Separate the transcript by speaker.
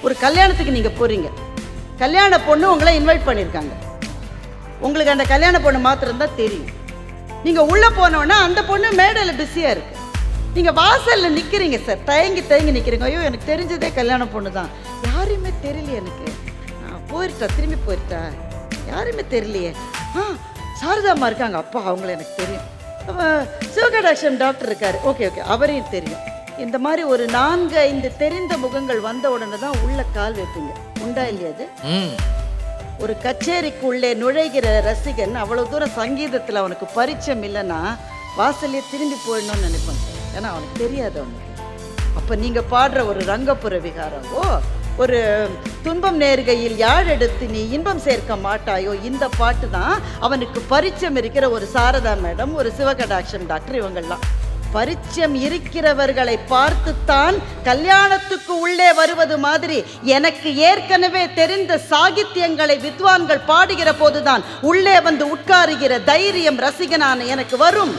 Speaker 1: ஒரு கல்யாணத்துக்கு நீங்கள் போகிறீங்க, கல்யாண பொண்ணு உங்களை இன்வைட் பண்ணியிருக்காங்க. உங்களுக்கு அந்த கல்யாண பொண்ணு மாத்திரம்தான் தெரியும். நீங்கள் உள்ளே போனோன்னா அந்த பொண்ணு மேடையில் பிஸியாக இருக்குது. நீங்கள் வாசலில் நிற்கிறீங்க சார், தயங்கி நிற்கிறீங்க. ஐயோ எனக்கு தெரிஞ்சதே கல்யாண பொண்ணு தான், யாரையுமே தெரியலையே, எனக்கு போயிருட்டா, திரும்பி போயிருட்டா, யாருமே தெரியலையே. சாரதாம்மா இருக்காங்க, அப்பா அவங்கள எனக்கு தெரியும். சிவகடாட்சம் டாக்டர் இருக்கார், ஓகே அவரையும் தெரியும். இந்த மாதிரி ஒரு 4-5 தெரிந்த முகங்கள் வந்த உடனே தான் உள்ள கால் வைப்பீங்க. உண்டா இல்லையா? அது ஒரு கச்சேரிக்குள்ளே நுழைகிற ரசிகன் அவ்வளோ தூரம் சங்கீதத்தில் அவனுக்கு பரிச்சயம் இல்லைன்னா வாசல்லே திரும்பி போயிடணும்னு நினைப்பான். ஏன்னா அவனுக்கு தெரியாது அவனுக்கு. அப்போ நீங்கள் பாடுற ஒரு ரங்கப்புற விகாரமோ, ஒரு துன்பம் நேர்கையில் யாழ் எடுத்து நீ இன்பம் சேர்க்க மாட்டாயோ, இந்த பாட்டு தான் அவனுக்கு பரிச்சயம் இருக்கிற ஒரு சாரதா மேடம், ஒரு சிவகடாட்சம் டாக்டர். இவங்கள்லாம் பரிச்சயம் இருக்கிறவர்களை பார்த்துத்தான் கல்யாணத்துக்கு உள்ளே வருவது மாதிரி எனக்கு ஏற்கனவே தெரிந்த சாகித்யங்களை வித்வான்கள் பாடுகிற போதுதான் உள்ளே வந்து உட்காருகிற தைரியம் ரசிகனான எனக்கு வரும்.